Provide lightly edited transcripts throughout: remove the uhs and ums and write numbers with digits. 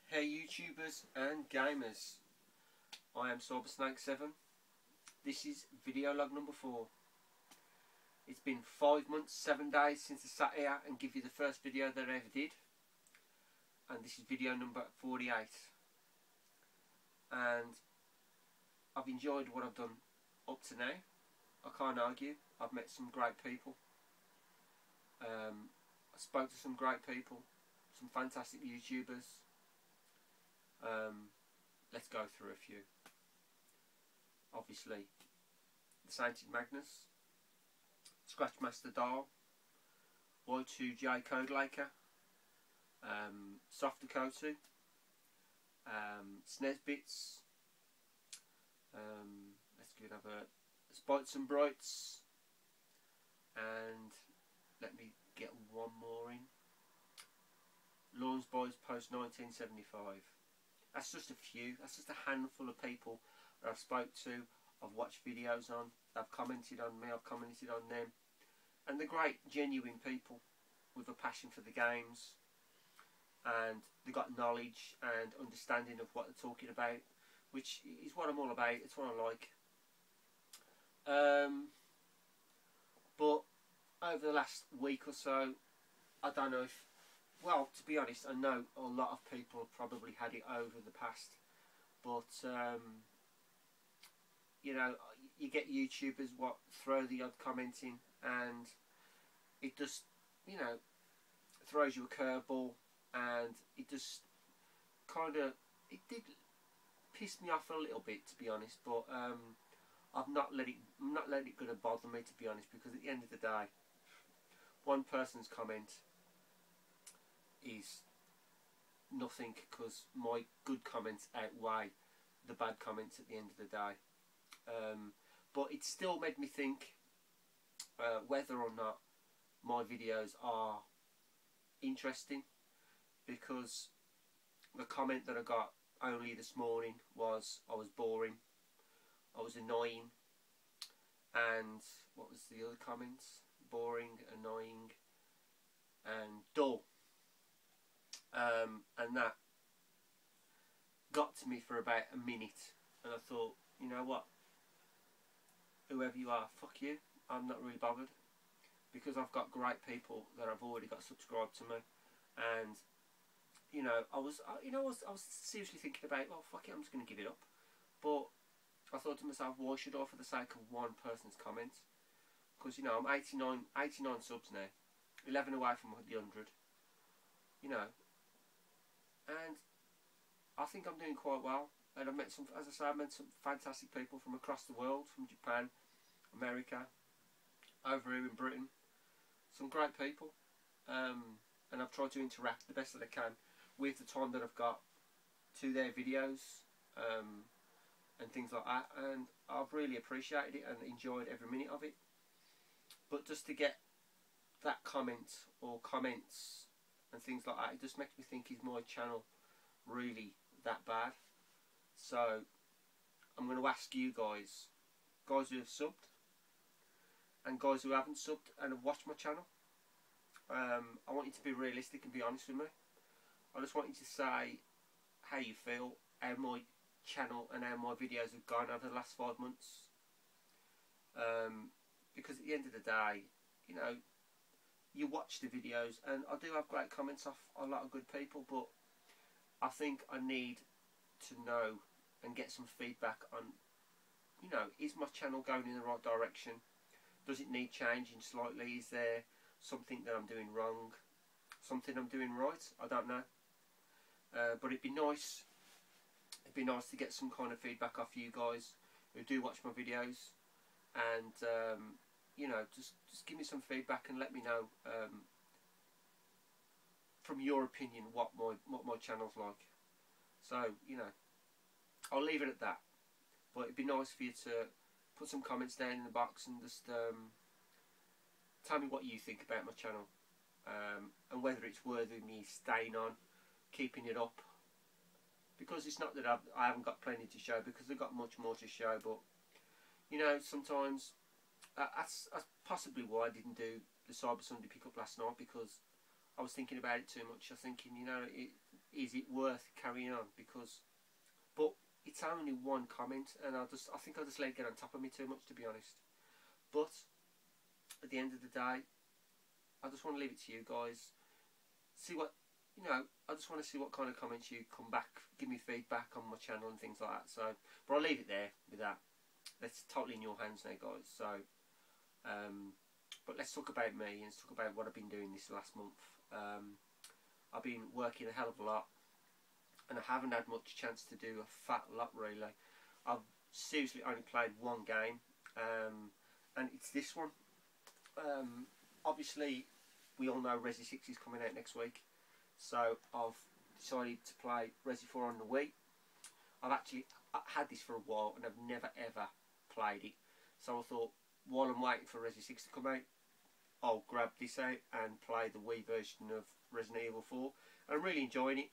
Hey YouTubers and gamers, I am CyberSnake7. This is video log number 4. It's been 5 months, 7 days since I sat here and give you the first video that I ever did. And this is video number 48. And I've enjoyed what I've done up to now. I can't argue. I've met some great people. I spoke to some great people, some fantastic YouTubers. Let's go through a few. Obviously, the Sainted Magnus, Scratchmaster Dahl, Y2J Codelaker, Soft Dakota, Snesbits, let's give it a Spites and Brights, and let me get one more in. Lawns Boys Post 1975. That's just a few. That's just a handful of people that I've spoke to, I've watched videos on, they've commented on me, I've commented on them. And they're great, genuine people with a passion for the games. And they've got knowledge and understanding of what they're talking about, which is what I'm all about. It's what I like. But over the last week or so, I don't know if, well, to be honest, I know a lot of people have probably had it over the past, but you know, you get YouTubers what throw the odd comment in, and it just, you know, throws you a curveball, and it just kind of, it did piss me off a little bit, to be honest, but I'm not letting it gonna bother me, to be honest, because at the end of the day, one person's comment is nothing, because my good comments outweigh the bad comments at the end of the day. But it still made me think whether or not my videos are interesting, because the comment that I got only this morning was I was boring, I was annoying, and what was the other comments? Boring, annoying, and dull. And that got to me for about a minute, and I thought, you know what, whoever you are, fuck you, I'm not really bothered, because I've got great people that I've already got subscribed to me. And you know, I was seriously thinking about, well, fuck it, I'm just going to give it up. But I thought to myself, why should I, for the sake of one person's comments? Because, you know, I'm 89 subs now, 11 away from the 100, you know, and I think I'm doing quite well. And I've met some, as I say, I've met some fantastic people from across the world, from Japan, America, over here in Britain. Some great people. And I've tried to interact the best that I can with the time that I've got to their videos, and things like that. And I've really appreciated it and enjoyed every minute of it. But just to get that comment or comments and things like that, it just makes me think, is my channel really that bad? So I'm going to ask you guys who have subbed and guys who haven't subbed and have watched my channel, I want you to be realistic and be honest with me. I just want you to say how you feel, how my channel and how my videos have gone over the last 5 months. Because at the end of the day, you know, you watch the videos, and I do have great comments off a lot of good people, but I think I need to know and get some feedback on, you know, is my channel going in the right direction? Does it need changing slightly? Is there something that I'm doing wrong? Something I'm doing right? I don't know. But it'd be nice to get some kind of feedback off you guys who do watch my videos, and you know, just give me some feedback and let me know, from your opinion, what my channel's like. So, you know, I'll leave it at that. But it'd be nice for you to put some comments down in the box and just tell me what you think about my channel, and whether it's worthy of me staying on, keeping it up. Because it's not that I haven't got plenty to show, because I've got much more to show. But you know, sometimes that's possibly why I didn't do the Cyber Sunday pickup last night, because I was thinking about it too much. I was thinking, you know, is it worth carrying on? Because, but it's only one comment, and I think I'll just let it get on top of me too much, to be honest. But at the end of the day, I just want to leave it to you guys. See what, you know, I just want to see what kind of comments you come back, give me feedback on my channel and things like that. So, but I'll leave it there with that. That's totally in your hands now, guys. So, but let's talk about me and let's talk about what I've been doing this last month. I've been working a hell of a lot, and I haven't had much chance to do a fat lot really. I've seriously only played one game, and it's this one. Obviously, we all know Resi 6 is coming out next week, so I've decided to play Resi 4 on the Wii. I've actually had this for a while and I've never ever played it, so I thought while I'm waiting for Resi 6 to come out, I'll grab this out and play the Wii version of Resident Evil 4. And I'm really enjoying it,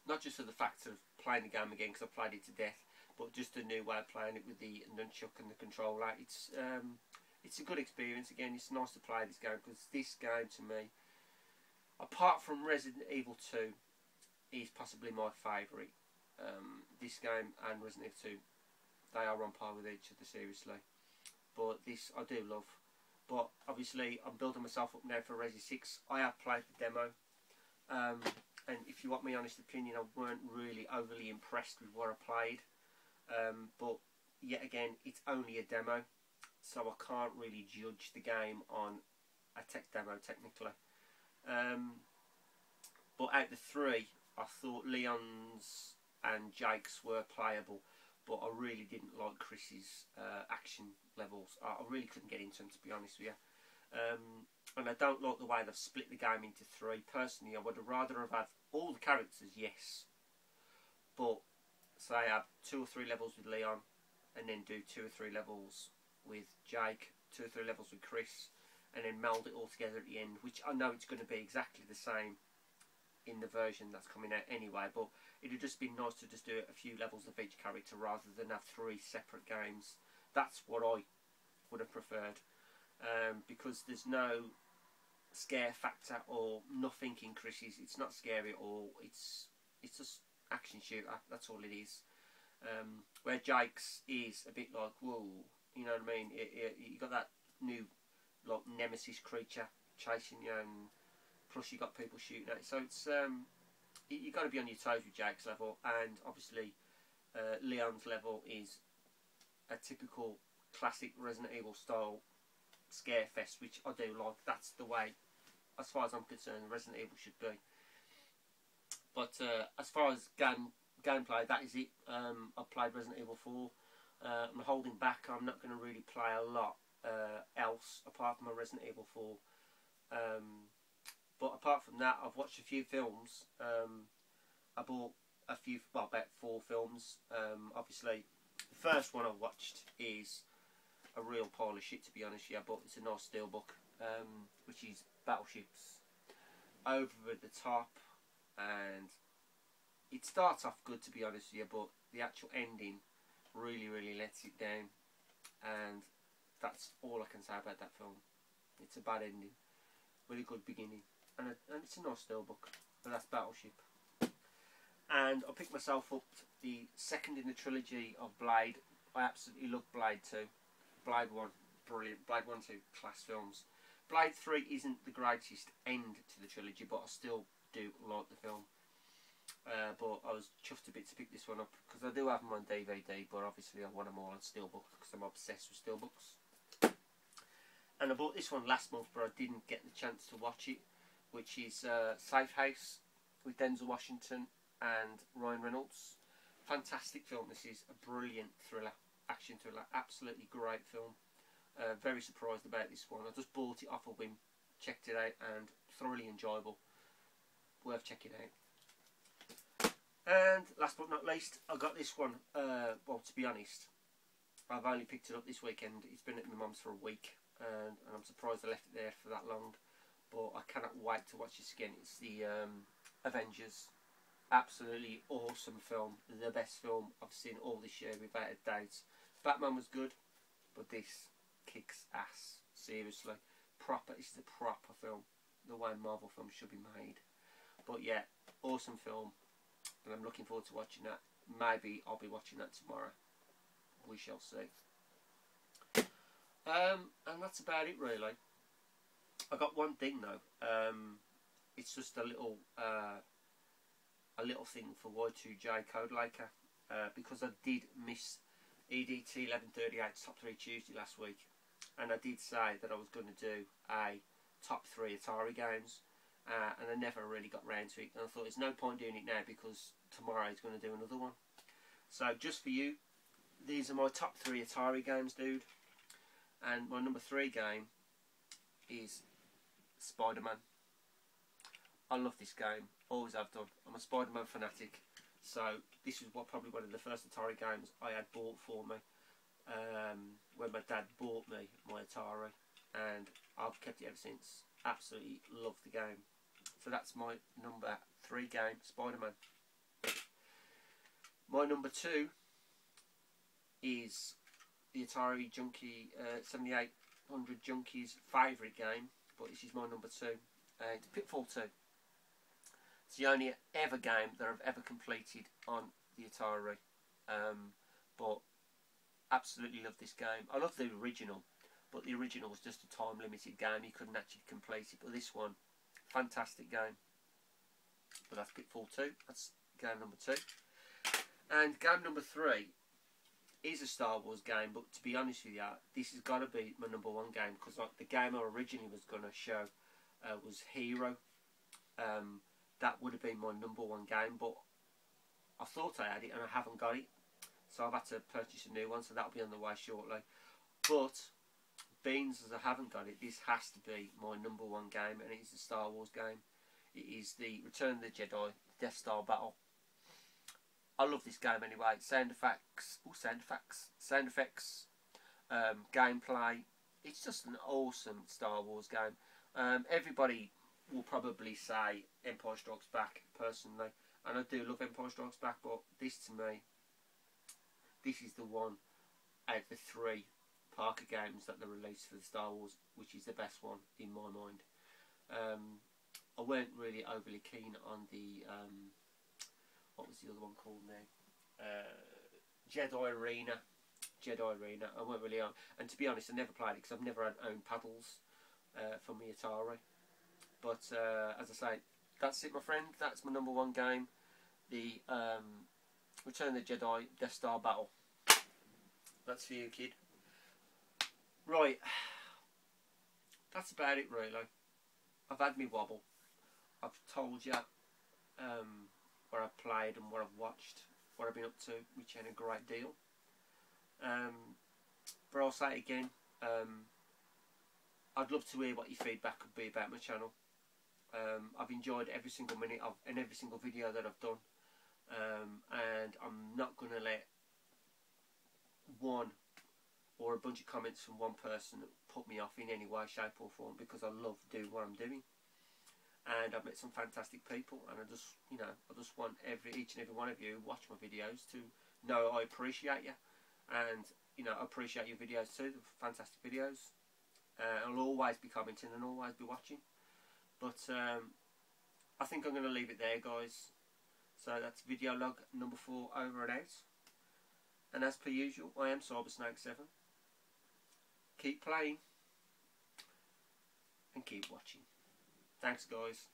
not just for the fact of playing the game again because I played it to death, but just a new way of playing it with the nunchuck and the controller. It's a good experience. Again, it's nice to play this game because this game to me, apart from Resident Evil 2, is possibly my favourite. This game and Resident Evil 2, they are on par with each other, seriously. But this I do love. But obviously I'm building myself up now for Resi 6. I have played the demo. And if you want my honest opinion, I weren't really overly impressed with what I played. But yet again, it's only a demo, so I can't really judge the game on a tech demo technically. But out of the three, I thought Leon's and Jake's were playable, but I really didn't like Chris's action levels. I really couldn't get into them, to be honest with you. And I don't like the way they've split the game into three. Personally, I would have rather have had all the characters, yes, but say have 2 or 3 levels with Leon, and then do 2 or 3 levels with Jake, 2 or 3 levels with Chris, and then meld it all together at the end, which I know it's going to be exactly the same in the version that's coming out anyway, but it would just be nice to just do a few levels of each character rather than have 3 separate games. That's what I would have preferred, because there's no scare factor or nothing in Chris's. It's not scary at all. It's just action shooter. That's all it is. Where Jake's is a bit like, whoa, you know what I mean? You got that new like nemesis creature chasing you, and plus you got people shooting at it. So it's you got to be on your toes with Jake's level, and obviously Leon's level is a typical classic Resident Evil style scare fest, which I do like. That's the way, as far as I'm concerned, Resident Evil should be. But as far as gameplay, that is it. I've played Resident Evil 4. I'm holding back. I'm not going to really play a lot else apart from my Resident Evil 4. But apart from that, I've watched a few films. I bought a few, well, about 4 films. Obviously, the first one I watched is a real pile of shit, to be honest, yeah, but it's a nice steelbook, which is Battleships. Over the top, and it starts off good, to be honest with you, but the actual ending really lets it down, and that's all I can say about that film. It's a bad ending with a good beginning, and it's a nice steelbook, but that's Battleship. And I picked myself up the second in the trilogy of Blade. I absolutely love Blade 2. Blade 1, brilliant. Blade 1 2, class films. Blade 3 isn't the greatest end to the trilogy, but I still do like the film. But I was chuffed a bit to pick this one up, because I do have them on DVD, but obviously I want them all on steelbook, because I'm obsessed with steelbooks. And I bought this one last month, but I didn't get the chance to watch it, which is Safe House, with Denzel Washington and Ryan Reynolds. Fantastic film. This is a brilliant thriller, action thriller, absolutely great film. Very surprised about this one. I just bought it off a whim, checked it out, and thoroughly enjoyable. Worth checking out. And last but not least, I got this one. Well, to be honest, I've only picked it up this weekend. It's been at my mum's for a week, and I'm surprised I left it there for that long. But I cannot wait to watch this again. It's the Avengers. Absolutely awesome film. The best film I've seen all this year, without a doubt. Batman was good, but this kicks ass. Seriously. Proper. This is a proper film. The way Marvel films should be made. But yeah, awesome film, and I'm looking forward to watching that. Maybe I'll be watching that tomorrow. We shall see. And that's about it really. I got one thing though. It's just a little thing for Y2J Codelaker, because I did miss EDT 1138's Top 3 Tuesday last week, and I did say that I was going to do a top 3 Atari games, and I never really got round to it, and I thought there's no point doing it now because tomorrow he's going to do another one. So just for you, these are my top 3 Atari games, dude. And my number 3 game is Spider-Man. I love this game, always have done. I'm a Spider-Man fanatic, so this was probably one of the first Atari games I had bought for me when my dad bought me my Atari, and I've kept it ever since. Absolutely love the game. So that's my number 3 game, Spider-Man. My number 2 is the Atari Junkie 7800 Junkie's favourite game, but this is my number 2. It's Pitfall 2. It's the only ever game that I've ever completed on the Atari, but absolutely love this game. I love the original, but the original was just a time limited game, you couldn't actually complete it, but this one, fantastic game. But that's Pitfall 2, that's game number 2. And game number 3 is a Star Wars game, but to be honest with you, this has got to be my number 1 game, because the game I originally was going to show was Hero. That would have been my number 1 game, but I thought I had it and I haven't got it, so I've had to purchase a new one, so that'll be on the way shortly. But beans as I haven't got it, this has to be my number 1 game, and it is the Star Wars game. It is the Return of the Jedi Death Star battle. I love this game anyway. Sound effects, gameplay. It's just an awesome Star Wars game. Everybody will probably say Empire Strikes Back, personally, and I do love Empire Strikes Back, but this to me, this is the one out of the 3 Parker games that they released for the Star Wars, which is the best one in my mind. I weren't really overly keen on the what was the other one called now? Jedi Arena. I weren't really on, and to be honest, I never played it because I've never owned paddles for my Atari. But as I say, that's it, my friend. That's my number 1 game, the Return of the Jedi Death Star battle. That's for you, kid. Right, that's about it, really. I've had me wobble. I've told you where I've played and what I've watched, what I've been up to, which ain't a great deal. But I'll say it again. I'd love to hear what your feedback could be about my channel. I've enjoyed every single minute of and every single video that I've done, and I'm not going to let one or a bunch of comments from one person put me off in any way, shape or form, because I love doing what I'm doing, and I've met some fantastic people, and I just want each and every one of you who watch my videos to know I appreciate you, and I appreciate your videos too. They're fantastic videos. I'll always be commenting and always be watching. But I think I'm going to leave it there, guys. So that's video log number 4 over and out. And as per usual, I am CyberSnake7. Keep playing and keep watching. Thanks, guys.